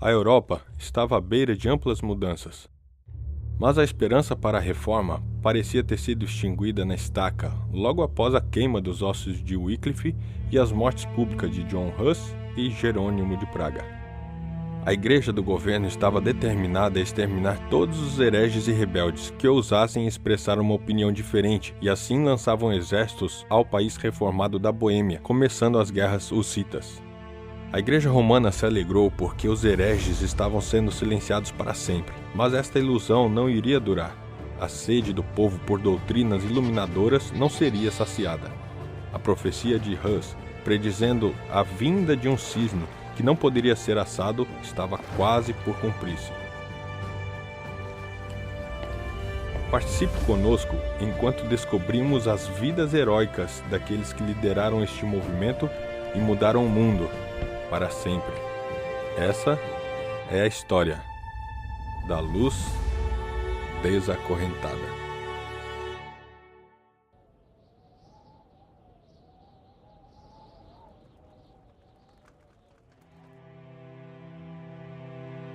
A Europa estava à beira de amplas mudanças. Mas a esperança para a reforma parecia ter sido extinguida na estaca logo após a queima dos ossos de Wycliffe e as mortes públicas de John Huss e Jerônimo de Praga. A igreja do governo estava determinada a exterminar todos os hereges e rebeldes que ousassem expressar uma opinião diferente e assim lançavam exércitos ao país reformado da Boêmia, começando as guerras hussitas. A Igreja Romana se alegrou porque os hereges estavam sendo silenciados para sempre, mas esta ilusão não iria durar. A sede do povo por doutrinas iluminadoras não seria saciada. A profecia de Huss, predizendo a vinda de um cisne que não poderia ser assado, estava quase por cumprir-se. Participe conosco enquanto descobrimos as vidas heróicas daqueles que lideraram este movimento e mudaram o mundo para sempre. Essa é a história da luz desacorrentada.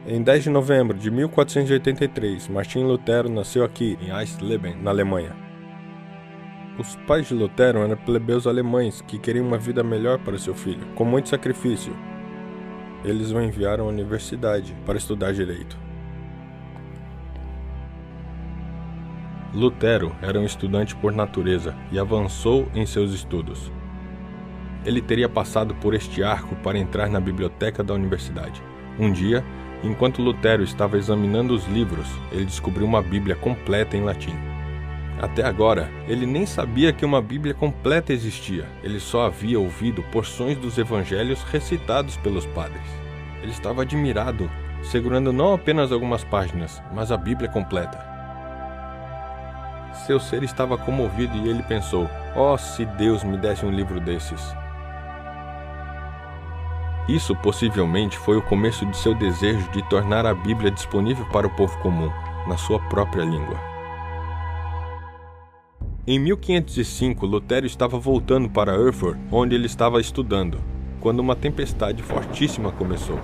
Em 10 de novembro de 1483, Martim Lutero nasceu aqui, em Eisleben, na Alemanha. Os pais de Lutero eram plebeus alemães que queriam uma vida melhor para seu filho, com muito sacrifício. Eles o enviaram à universidade para estudar direito. Lutero era um estudante por natureza e avançou em seus estudos. Ele teria passado por este arco para entrar na biblioteca da universidade. Um dia, enquanto Lutero estava examinando os livros, ele descobriu uma Bíblia completa em latim. Até agora, ele nem sabia que uma Bíblia completa existia. Ele só havia ouvido porções dos evangelhos recitados pelos padres. Ele estava admirado, segurando não apenas algumas páginas, mas a Bíblia completa. Seu ser estava comovido e ele pensou: "Oh, se Deus me desse um livro desses!" Isso possivelmente foi o começo de seu desejo de tornar a Bíblia disponível para o povo comum, na sua própria língua. Em 1505, Lutero estava voltando para Erfurt, onde ele estava estudando, quando uma tempestade fortíssima começou.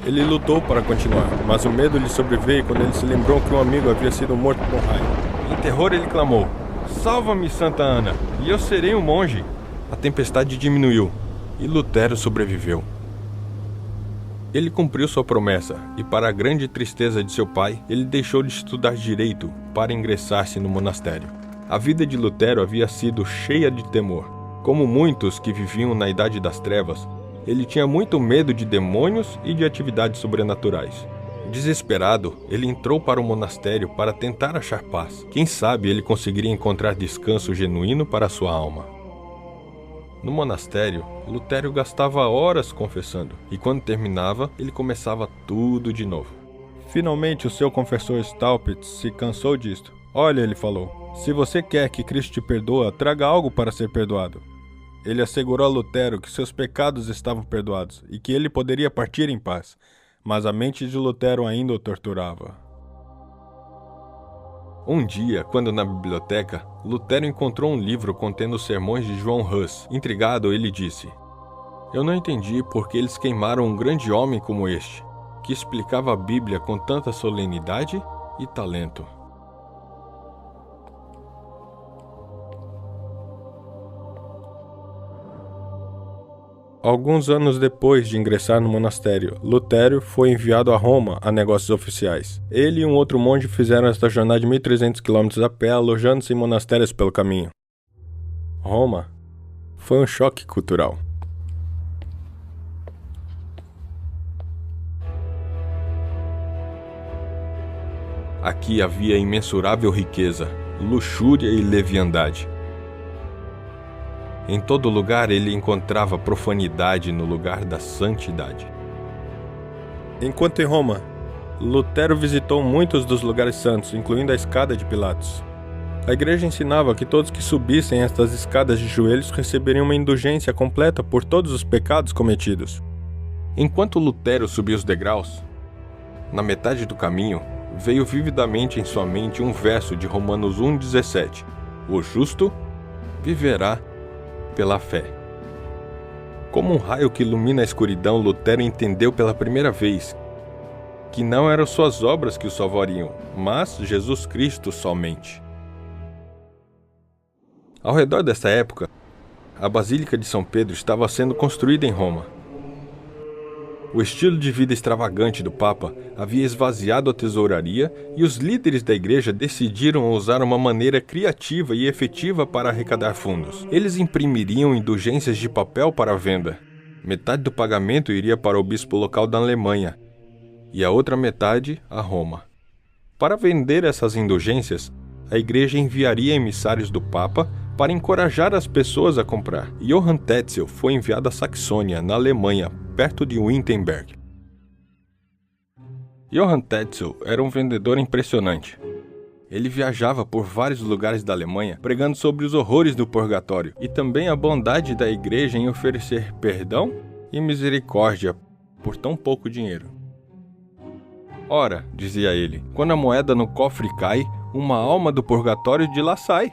Ele lutou para continuar, mas o medo lhe sobreveio quando ele se lembrou que um amigo havia sido morto com raio. Em terror ele clamou: "Salva-me, Santa Ana, e eu serei um monge!" A tempestade diminuiu, e Lutero sobreviveu. Ele cumpriu sua promessa, e para a grande tristeza de seu pai, ele deixou de estudar direito para ingressar-se no monastério. A vida de Lutero havia sido cheia de temor. Como muitos que viviam na Idade das Trevas, ele tinha muito medo de demônios e de atividades sobrenaturais. Desesperado, ele entrou para o monastério para tentar achar paz. Quem sabe ele conseguiria encontrar descanso genuíno para sua alma. No monastério, Lutero gastava horas confessando, e quando terminava, ele começava tudo de novo. Finalmente, o seu confessor Staupitz se cansou disto. "Olha", ele falou, "se você quer que Cristo te perdoe, traga algo para ser perdoado." Ele assegurou a Lutero que seus pecados estavam perdoados e que ele poderia partir em paz, mas a mente de Lutero ainda o torturava. Um dia, quando na biblioteca, Lutero encontrou um livro contendo os sermões de João Huss. Intrigado, ele disse: "Eu não entendi por que eles queimaram um grande homem como este, que explicava a Bíblia com tanta solenidade e talento." Alguns anos depois de ingressar no monastério, Lutero foi enviado a Roma a negócios oficiais. Ele e um outro monge fizeram esta jornada de 1.300 km a pé, alojando-se em monastérios pelo caminho. Roma foi um choque cultural. Aqui havia imensurável riqueza, luxúria e leviandade. Em todo lugar ele encontrava profanidade no lugar da santidade. Enquanto em Roma, Lutero visitou muitos dos lugares santos, incluindo a escada de Pilatos. A igreja ensinava que todos que subissem estas escadas de joelhos receberiam uma indulgência completa por todos os pecados cometidos. Enquanto Lutero subia os degraus, na metade do caminho, veio vividamente em sua mente um verso de Romanos 1,17: "O justo viverá pela fé." Como um raio que ilumina a escuridão, Lutero entendeu pela primeira vez que não eram suas obras que o salvariam, mas Jesus Cristo somente. Ao redor dessa época, a Basílica de São Pedro estava sendo construída em Roma. O estilo de vida extravagante do Papa havia esvaziado a tesouraria e os líderes da igreja decidiram usar uma maneira criativa e efetiva para arrecadar fundos. Eles imprimiriam indulgências de papel para venda. Metade do pagamento iria para o bispo local da Alemanha e a outra metade a Roma. Para vender essas indulgências, a igreja enviaria emissários do Papa para encorajar as pessoas a comprar. Johann Tetzel foi enviado à Saxônia, na Alemanha, perto de Wittenberg. Johann Tetzel era um vendedor impressionante. Ele viajava por vários lugares da Alemanha, pregando sobre os horrores do purgatório e também a bondade da igreja em oferecer perdão e misericórdia por tão pouco dinheiro. Ora, dizia ele, quando a moeda no cofre cai, uma alma do purgatório de lá sai.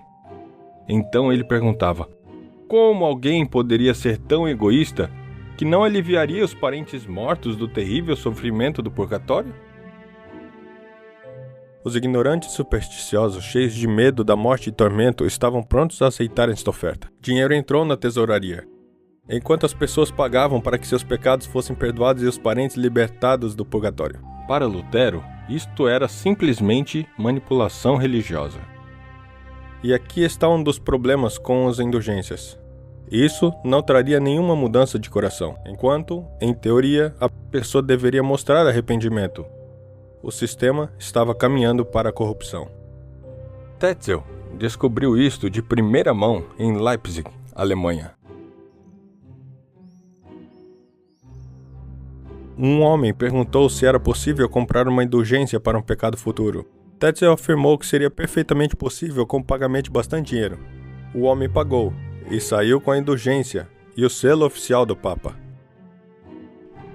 Então ele perguntava, como alguém poderia ser tão egoísta que não aliviaria os parentes mortos do terrível sofrimento do purgatório? Os ignorantes supersticiosos, cheios de medo da morte e tormento, estavam prontos a aceitar esta oferta. Dinheiro entrou na tesouraria, enquanto as pessoas pagavam para que seus pecados fossem perdoados e os parentes libertados do purgatório. Para Lutero, isto era simplesmente manipulação religiosa. E aqui está um dos problemas com as indulgências. Isso não traria nenhuma mudança de coração, enquanto, em teoria, a pessoa deveria mostrar arrependimento. O sistema estava caminhando para a corrupção. Tetzel descobriu isto de primeira mão em Leipzig, Alemanha. Um homem perguntou se era possível comprar uma indulgência para um pecado futuro. Tetzel afirmou que seria perfeitamente possível com pagamento de bastante dinheiro. O homem pagou e saiu com a indulgência e o selo oficial do Papa.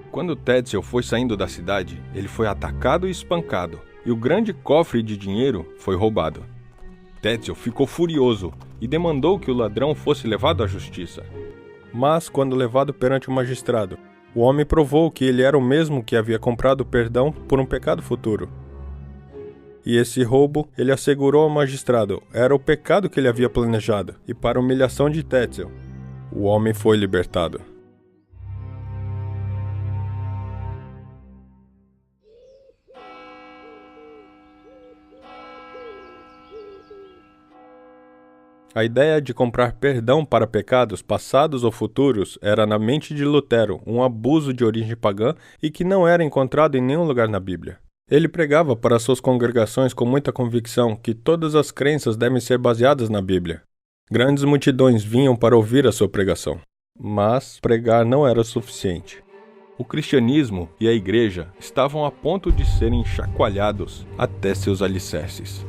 Quando Tetzel foi saindo da cidade, ele foi atacado e espancado, e o grande cofre de dinheiro foi roubado. Tetzel ficou furioso e demandou que o ladrão fosse levado à justiça. Mas, quando levado perante o magistrado, o homem provou que ele era o mesmo que havia comprado perdão por um pecado futuro. E esse roubo, ele assegurou ao magistrado, era o pecado que ele havia planejado, e para a humilhação de Tetzel, o homem foi libertado. A ideia de comprar perdão para pecados passados ou futuros era na mente de Lutero um abuso de origem pagã e que não era encontrado em nenhum lugar na Bíblia. Ele pregava para suas congregações com muita convicção que todas as crenças devem ser baseadas na Bíblia. Grandes multidões vinham para ouvir a sua pregação, mas pregar não era suficiente. O cristianismo e a igreja estavam a ponto de serem chacoalhados até seus alicerces.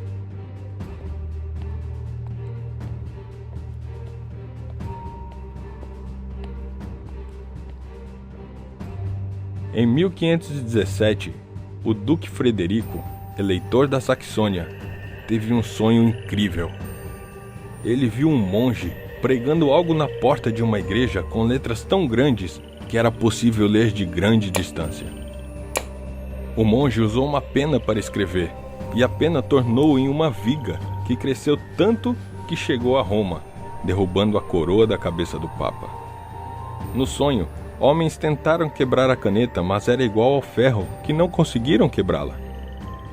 Em 1517, o Duque Frederico, eleitor da Saxônia, teve um sonho incrível. Ele viu um monge pregando algo na porta de uma igreja com letras tão grandes que era possível ler de grande distância. O monge usou uma pena para escrever, e a pena tornou em uma viga que cresceu tanto que chegou a Roma, derrubando a coroa da cabeça do Papa. No sonho, homens tentaram quebrar a caneta, mas era igual ao ferro, que não conseguiram quebrá-la.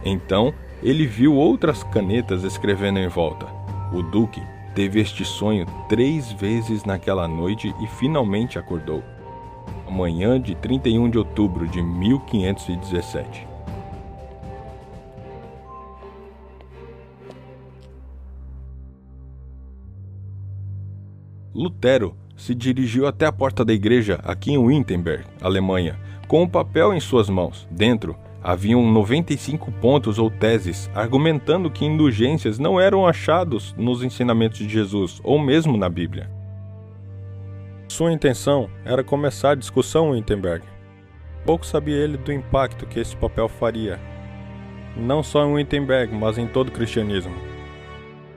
Então, ele viu outras canetas escrevendo em volta. O Duque teve este sonho 3 vezes naquela noite e finalmente acordou. Manhã de 31 de outubro de 1517. Lutero se dirigiu até a porta da igreja aqui em Wittenberg, Alemanha, com um papel em suas mãos. Dentro, haviam 95 pontos ou teses argumentando que indulgências não eram achados nos ensinamentos de Jesus ou mesmo na Bíblia. Sua intenção era começar a discussão em Wittenberg. Pouco sabia ele do impacto que esse papel faria, não só em Wittenberg, mas em todo o cristianismo.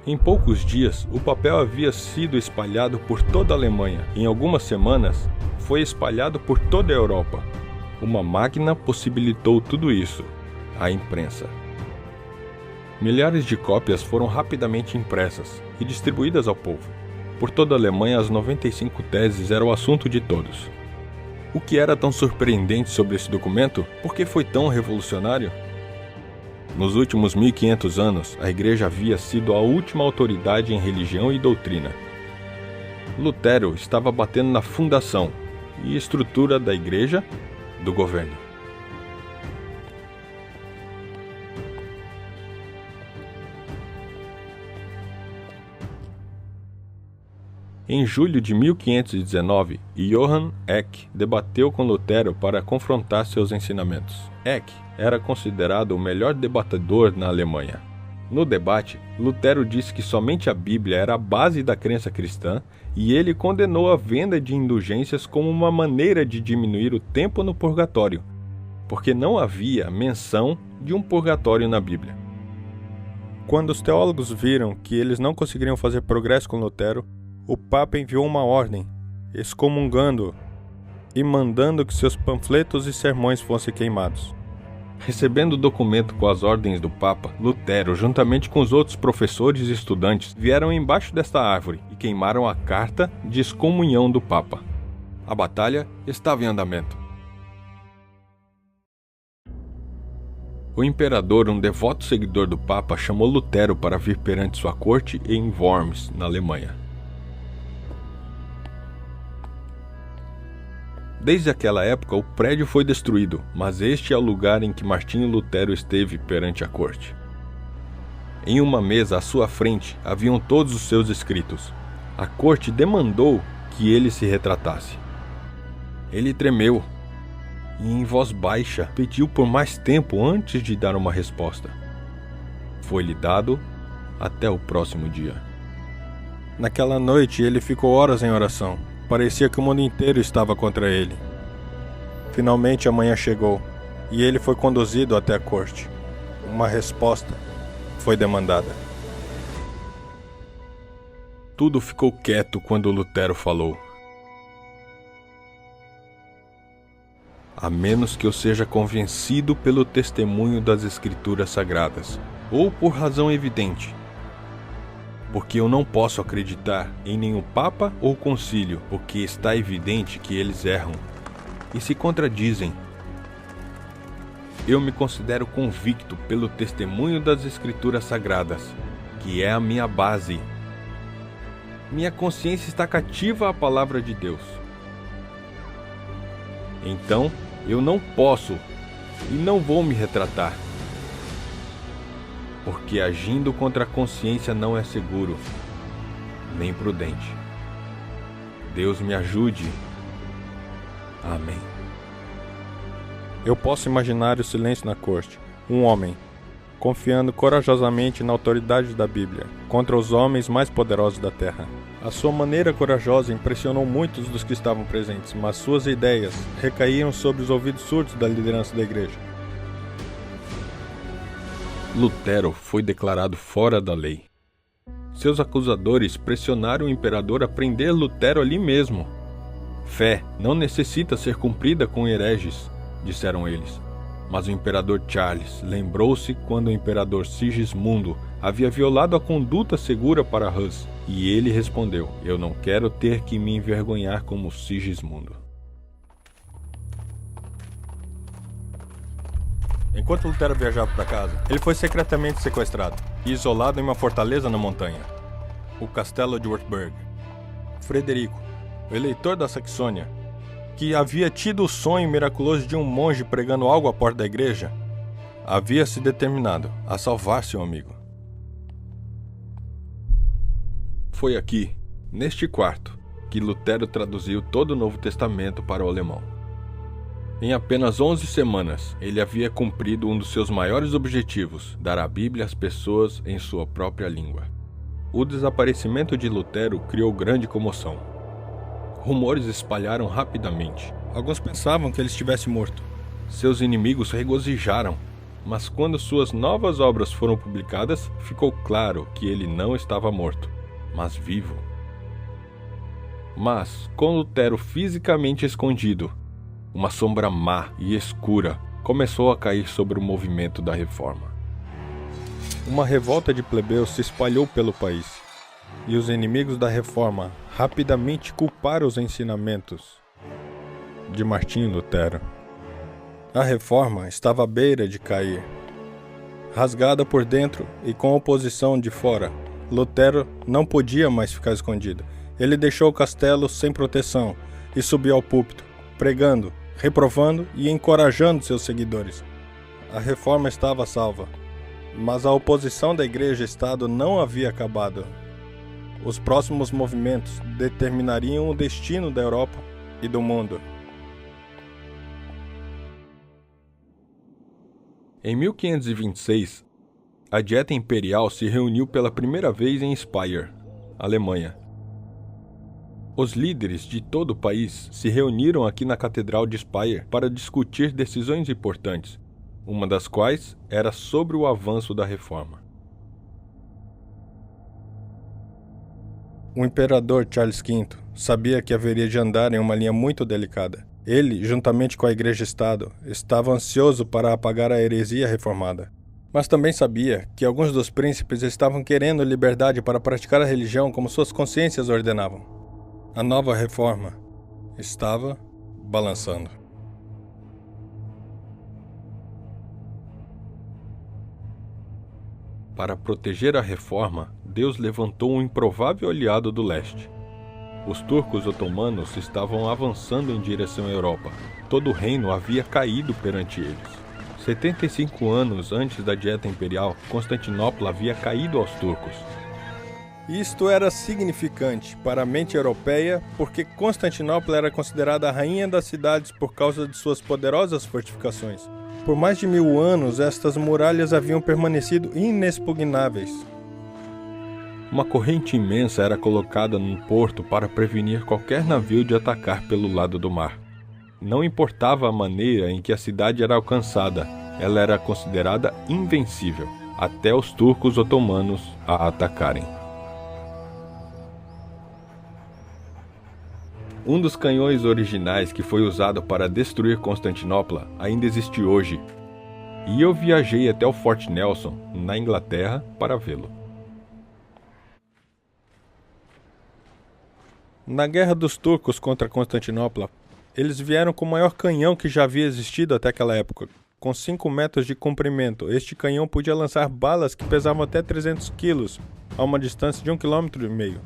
Em poucos dias, o papel havia sido espalhado por toda a Alemanha. Em algumas semanas, foi espalhado por toda a Europa. Uma máquina possibilitou tudo isso: a imprensa. Milhares de cópias foram rapidamente impressas e distribuídas ao povo. Por toda a Alemanha, as 95 teses eram o assunto de todos. O que era tão surpreendente sobre esse documento? Por que foi tão revolucionário? Nos últimos 1500 anos, a Igreja havia sido a última autoridade em religião e doutrina. Lutero estava batendo na fundação e estrutura da Igreja, do governo. Em julho de 1519, Johann Eck debateu com Lutero para confrontar seus ensinamentos. Eck era considerado o melhor debatedor na Alemanha. No debate, Lutero disse que somente a Bíblia era a base da crença cristã e ele condenou a venda de indulgências como uma maneira de diminuir o tempo no purgatório, porque não havia menção de um purgatório na Bíblia. Quando os teólogos viram que eles não conseguiriam fazer progresso com Lutero, o Papa enviou uma ordem, excomungando-o e mandando que seus panfletos e sermões fossem queimados. Recebendo o documento com as ordens do Papa, Lutero, juntamente com os outros professores e estudantes, vieram embaixo desta árvore e queimaram a carta de excomunhão do Papa. A batalha estava em andamento. O imperador, um devoto seguidor do Papa, chamou Lutero para vir perante sua corte em Worms, na Alemanha. Desde aquela época, o prédio foi destruído, mas este é o lugar em que Martinho Lutero esteve perante a corte. Em uma mesa à sua frente haviam todos os seus escritos. A corte demandou que ele se retratasse. Ele tremeu e, em voz baixa, pediu por mais tempo antes de dar uma resposta. Foi-lhe dado até o próximo dia. Naquela noite, ele ficou horas em oração. Parecia que o mundo inteiro estava contra ele. Finalmente a manhã chegou, e ele foi conduzido até a corte. Uma resposta foi demandada. Tudo ficou quieto quando Lutero falou. A menos que eu seja convencido pelo testemunho das Escrituras Sagradas, ou por razão evidente, porque eu não posso acreditar em nenhum papa ou concílio, porque está evidente que eles erram e se contradizem. Eu me considero convicto pelo testemunho das Escrituras Sagradas, que é a minha base. Minha consciência está cativa à palavra de Deus. Então, eu não posso e não vou me retratar, porque agindo contra a consciência não é seguro, nem prudente. Deus me ajude. Amém. Eu posso imaginar o silêncio na corte. Um homem, confiando corajosamente na autoridade da Bíblia, contra os homens mais poderosos da terra. A sua maneira corajosa impressionou muitos dos que estavam presentes, mas suas ideias recaíram sobre os ouvidos surdos da liderança da igreja. Lutero foi declarado fora da lei. Seus acusadores pressionaram o imperador a prender Lutero ali mesmo. Fé não necessita ser cumprida com hereges, disseram eles. Mas o imperador Charles lembrou-se quando o imperador Sigismundo havia violado a conduta segura para Hus, e ele respondeu: eu não quero ter que me envergonhar como Sigismundo. Enquanto Lutero viajava para casa, ele foi secretamente sequestrado e isolado em uma fortaleza na montanha, o Castelo de Wartburg. Frederico, o eleitor da Saxônia, que havia tido o sonho miraculoso de um monge pregando algo à porta da igreja, havia se determinado a salvar seu amigo. Foi aqui, neste quarto, que Lutero traduziu todo o Novo Testamento para o alemão. Em apenas 11 semanas, ele havia cumprido um dos seus maiores objetivos, dar a Bíblia às pessoas em sua própria língua. O desaparecimento de Lutero criou grande comoção. Rumores espalharam rapidamente. Alguns pensavam que ele estivesse morto. Seus inimigos regozijaram, mas quando suas novas obras foram publicadas, ficou claro que ele não estava morto, mas vivo. Mas, com Lutero fisicamente escondido, uma sombra má e escura começou a cair sobre o movimento da Reforma. Uma revolta de plebeus se espalhou pelo país, e os inimigos da Reforma rapidamente culparam os ensinamentos de Martinho Lutero. A Reforma estava à beira de cair. Rasgada por dentro e com oposição de fora, Lutero não podia mais ficar escondido. Ele deixou o castelo sem proteção e subiu ao púlpito, pregando, reprovando e encorajando seus seguidores. A Reforma estava salva, mas a oposição da Igreja e Estado não havia acabado. Os próximos movimentos determinariam o destino da Europa e do mundo. Em 1526, a Dieta Imperial se reuniu pela primeira vez em Speyer, Alemanha. Os líderes de todo o país se reuniram aqui na Catedral de Speyer para discutir decisões importantes, uma das quais era sobre o avanço da Reforma. O imperador Charles V sabia que haveria de andar em uma linha muito delicada. Ele, juntamente com a Igreja-Estado, estava ansioso para apagar a heresia reformada. Mas também sabia que alguns dos príncipes estavam querendo liberdade para praticar a religião como suas consciências ordenavam. A nova reforma estava balançando. Para proteger a reforma, Deus levantou um improvável aliado do leste. Os turcos otomanos estavam avançando em direção à Europa. Todo o reino havia caído perante eles. 75 anos antes da Dieta Imperial, Constantinopla havia caído aos turcos. Isto era significante para a mente europeia porque Constantinopla era considerada a rainha das cidades por causa de suas poderosas fortificações. Por mais de 1000 anos, estas muralhas haviam permanecido inexpugnáveis. Uma corrente imensa era colocada num porto para prevenir qualquer navio de atacar pelo lado do mar. Não importava a maneira em que a cidade era alcançada, ela era considerada invencível, até os turcos otomanos a atacarem. Um dos canhões originais que foi usado para destruir Constantinopla ainda existe hoje, e eu viajei até o Fort Nelson, na Inglaterra, para vê-lo. Na Guerra dos Turcos contra Constantinopla, eles vieram com o maior canhão que já havia existido até aquela época, com 5 metros de comprimento. Este canhão podia lançar balas que pesavam até 300 quilos, a uma distância de 1,5 km.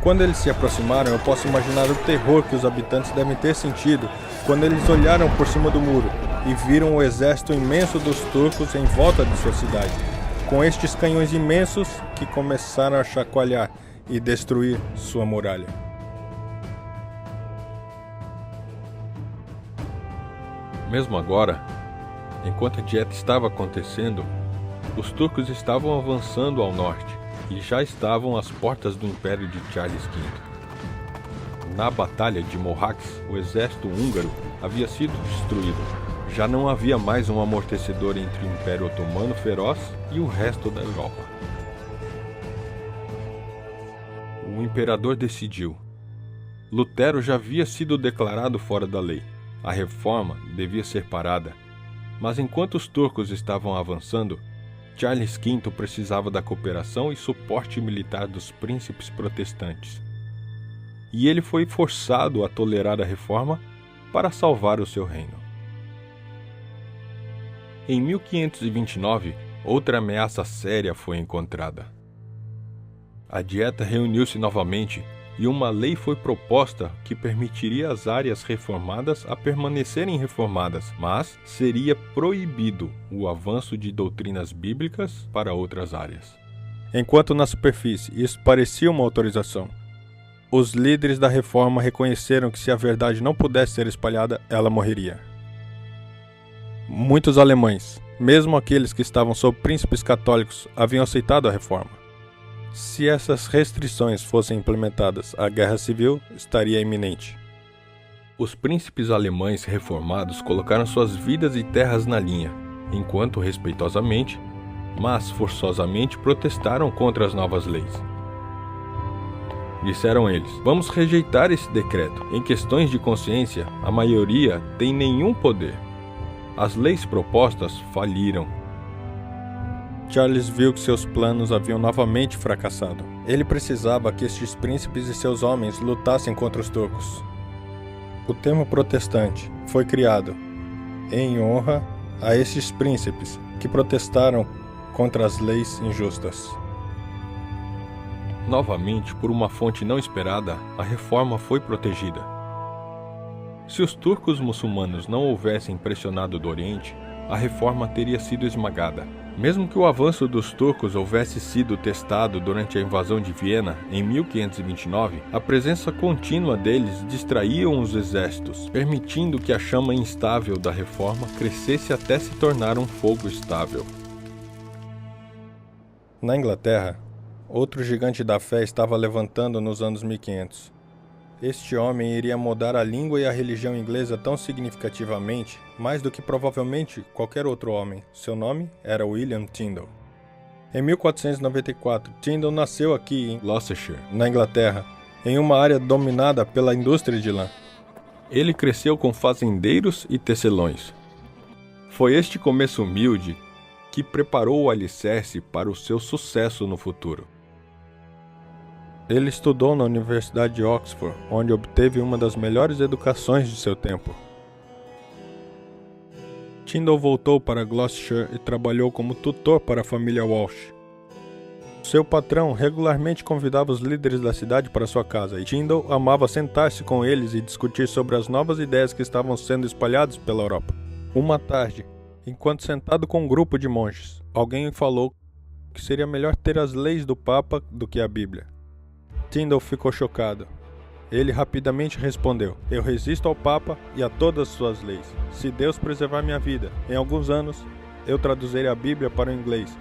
Quando eles se aproximaram, eu posso imaginar o terror que os habitantes devem ter sentido quando eles olharam por cima do muro e viram o exército imenso dos turcos em volta de sua cidade, com estes canhões imensos que começaram a chacoalhar e destruir sua muralha. Mesmo agora, enquanto a dieta estava acontecendo, os turcos estavam avançando ao norte e já estavam às portas do Império de Charles V. Na Batalha de Mohacs, o exército húngaro havia sido destruído. Já não havia mais um amortecedor entre o Império Otomano feroz e o resto da Europa. O imperador decidiu. Lutero já havia sido declarado fora da lei. A reforma devia ser parada. Mas enquanto os turcos estavam avançando, Charles V precisava da cooperação e suporte militar dos príncipes protestantes. E ele foi forçado a tolerar a reforma para salvar o seu reino. Em 1529, outra ameaça séria foi encontrada. A Dieta reuniu-se novamente e uma lei foi proposta que permitiria às áreas reformadas a permanecerem reformadas, mas seria proibido o avanço de doutrinas bíblicas para outras áreas. Enquanto na superfície isso parecia uma autorização, os líderes da reforma reconheceram que se a verdade não pudesse ser espalhada, ela morreria. Muitos alemães, mesmo aqueles que estavam sob príncipes católicos, haviam aceitado a reforma. Se essas restrições fossem implementadas, a guerra civil estaria iminente. Os príncipes alemães reformados colocaram suas vidas e terras na linha, enquanto respeitosamente, mas forçosamente protestaram contra as novas leis. disseram eles. Vamos rejeitar esse decreto. Em questões de consciência, a maioria tem nenhum poder. As leis propostas faliram. Charles viu que seus planos haviam novamente fracassado. Ele precisava que estes príncipes e seus homens lutassem contra os turcos. O termo protestante foi criado em honra a estes príncipes que protestaram contra as leis injustas. Novamente, por uma fonte não esperada, a reforma foi protegida. Se os turcos muçulmanos não houvessem pressionado do Oriente, a reforma teria sido esmagada. Mesmo que o avanço dos turcos houvesse sido testado durante a invasão de Viena em 1529, a presença contínua deles distraía os exércitos, permitindo que a chama instável da reforma crescesse até se tornar um fogo estável. Na Inglaterra, outro gigante da fé estava levantando nos anos 1500. Este homem iria mudar a língua e a religião inglesa tão significativamente, mais do que provavelmente qualquer outro homem. Seu nome era William Tyndale. Em 1494, Tyndale nasceu aqui em Gloucestershire, na Inglaterra, em uma área dominada pela indústria de lã. Ele cresceu com fazendeiros e tecelões. Foi este começo humilde que preparou o alicerce para o seu sucesso no futuro. Ele estudou na Universidade de Oxford, onde obteve uma das melhores educações de seu tempo. Tyndale voltou para Gloucestershire e trabalhou como tutor para a família Walsh. Seu patrão regularmente convidava os líderes da cidade para sua casa, e Tyndale amava sentar-se com eles e discutir sobre as novas ideias que estavam sendo espalhadas pela Europa. Uma tarde, enquanto sentado com um grupo de monges, alguém falou que seria melhor ter as leis do Papa do que a Bíblia. Tyndale ficou chocado. Ele rapidamente respondeu: "Eu resisto ao Papa e a todas as suas leis. Se Deus preservar minha vida, em alguns anos, eu traduzirei a Bíblia para o inglês,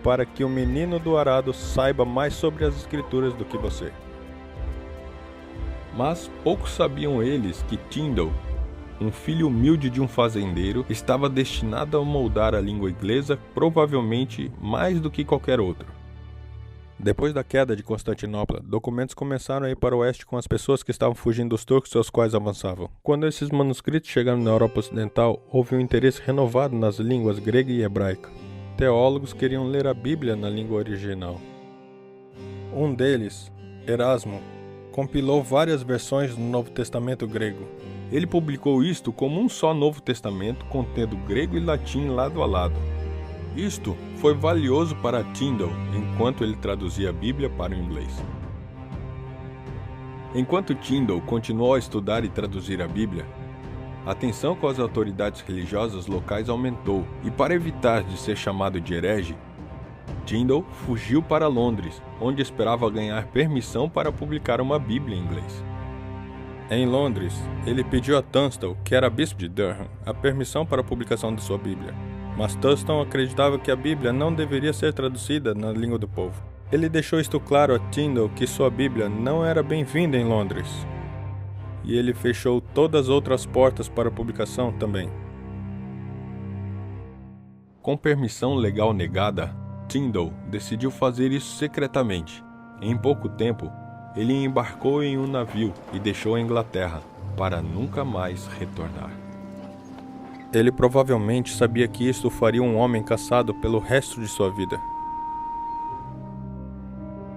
para que o menino do arado saiba mais sobre as Escrituras do que você." Mas poucos sabiam eles que Tyndale, um filho humilde de um fazendeiro, estava destinado a moldar a língua inglesa provavelmente mais do que qualquer outro. Depois da queda de Constantinopla, documentos começaram a ir para o oeste com as pessoas que estavam fugindo dos turcos aos quais avançavam. Quando esses manuscritos chegaram na Europa Ocidental, houve um interesse renovado nas línguas grega e hebraica. Teólogos queriam ler a Bíblia na língua original. Um deles, Erasmo, compilou várias versões do Novo Testamento grego. Ele publicou isto como um só Novo Testamento, contendo grego e latim lado a lado. Isto foi valioso para Tyndale enquanto ele traduzia a Bíblia para o inglês. Enquanto Tyndale continuou a estudar e traduzir a Bíblia, a tensão com as autoridades religiosas locais aumentou, e para evitar de ser chamado de herege, Tyndale fugiu para Londres, onde esperava ganhar permissão para publicar uma Bíblia em inglês. Em Londres, ele pediu a Tunstall, que era bispo de Durham, a permissão para a publicação de sua Bíblia. Mas Tunstall acreditava que a Bíblia não deveria ser traduzida na língua do povo. Ele deixou isto claro a Tyndale que sua Bíblia não era bem-vinda em Londres. E ele fechou todas as outras portas para a publicação também. Com permissão legal negada, Tyndale decidiu fazer isso secretamente. Em pouco tempo, ele embarcou em um navio e deixou a Inglaterra para nunca mais retornar. Ele provavelmente sabia que isso faria um homem caçado pelo resto de sua vida.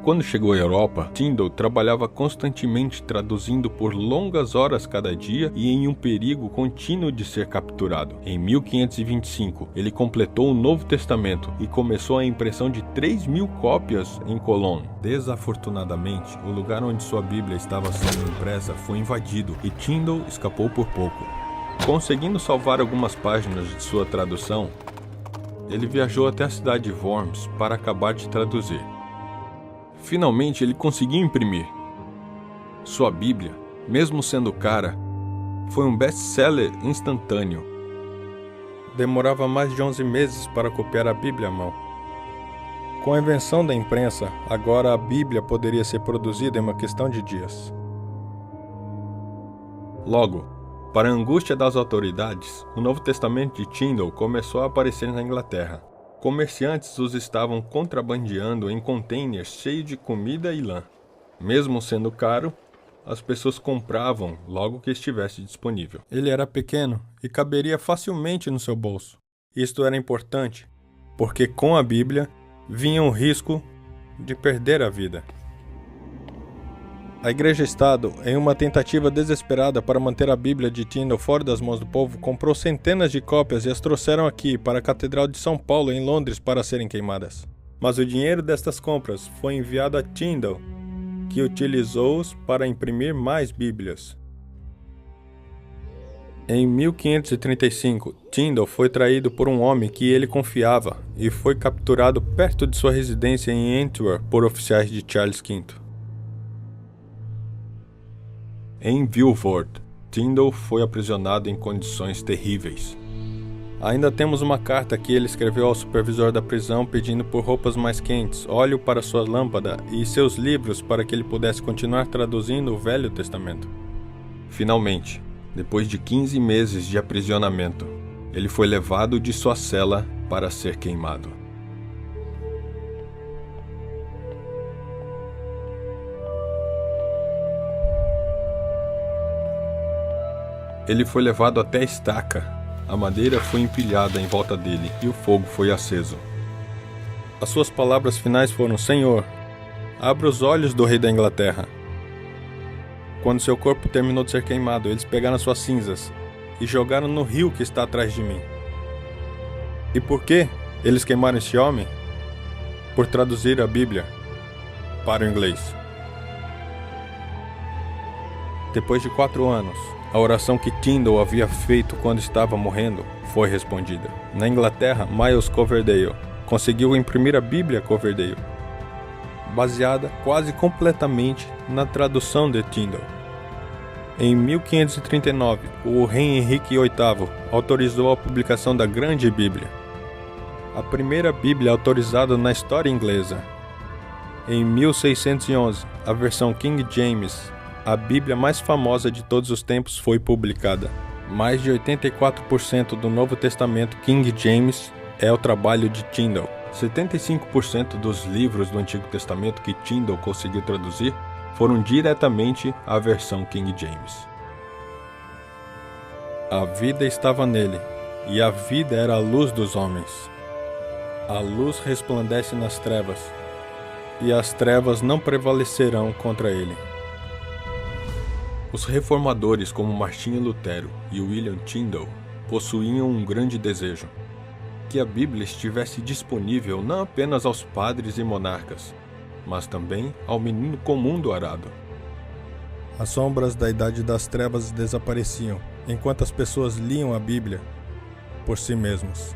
Quando chegou à Europa, Tyndale trabalhava constantemente traduzindo por longas horas cada dia e em um perigo contínuo de ser capturado. Em 1525, ele completou o Novo Testamento e começou a impressão de 3.000 cópias em Cologne. Desafortunadamente, o lugar onde sua Bíblia estava sendo impressa foi invadido e Tyndale escapou por pouco. Conseguindo salvar algumas páginas de sua tradução, ele viajou até a cidade de Worms para acabar de traduzir. Finalmente ele conseguiu imprimir. Sua Bíblia, mesmo sendo cara, foi um best-seller instantâneo. Demorava mais de 11 meses para copiar a Bíblia à mão. Com a invenção da imprensa, agora a Bíblia poderia ser produzida em uma questão de dias. Logo, para a angústia das autoridades, o Novo Testamento de Tyndale começou a aparecer na Inglaterra. Comerciantes os estavam contrabandeando em containers cheios de comida e lã. Mesmo sendo caro, as pessoas compravam logo que estivesse disponível. Ele era pequeno e caberia facilmente no seu bolso. Isto era importante, porque com a Bíblia vinha o risco de perder a vida. A Igreja-Estado, em uma tentativa desesperada para manter a Bíblia de Tyndale fora das mãos do povo, comprou centenas de cópias e as trouxeram aqui para a Catedral de São Paulo, em Londres, para serem queimadas. Mas o dinheiro destas compras foi enviado a Tyndale, que utilizou-os para imprimir mais Bíblias. Em 1535, Tyndale foi traído por um homem que ele confiava e foi capturado perto de sua residência em Antwerp por oficiais de Charles V. Em Vilvoorde, Tyndale foi aprisionado em condições terríveis. Ainda temos uma carta que ele escreveu ao supervisor da prisão pedindo por roupas mais quentes, óleo para sua lâmpada e seus livros para que ele pudesse continuar traduzindo o Velho Testamento. Finalmente, depois de 15 meses de aprisionamento, ele foi levado de sua cela para ser queimado. Ele foi levado até a estaca. A madeira foi empilhada em volta dele e o fogo foi aceso. As suas palavras finais foram: Senhor, abra os olhos do rei da Inglaterra. Quando seu corpo terminou de ser queimado, eles pegaram suas cinzas e jogaram no rio que está atrás de mim. E por que eles queimaram este homem? Por traduzir a Bíblia para o inglês. Depois de 4 anos, a oração que Tyndale havia feito quando estava morrendo foi respondida. Na Inglaterra, Miles Coverdale conseguiu imprimir a Bíblia Coverdale, baseada quase completamente na tradução de Tyndale. Em 1539, o rei Henrique VIII autorizou a publicação da Grande Bíblia, a primeira Bíblia autorizada na história inglesa. Em 1611, a versão King James, a Bíblia mais famosa de todos os tempos, foi publicada. Mais de 84% do Novo Testamento King James é o trabalho de Tyndale. 75% dos livros do Antigo Testamento que Tyndale conseguiu traduzir foram diretamente a versão King James. A vida estava nele, e a vida era a luz dos homens. A luz resplandece nas trevas, e as trevas não prevalecerão contra ele. Os reformadores como Martinho Lutero e William Tyndale possuíam um grande desejo: que a Bíblia estivesse disponível não apenas aos padres e monarcas, mas também ao menino comum do arado. As sombras da Idade das Trevas desapareciam, enquanto as pessoas liam a Bíblia por si mesmos.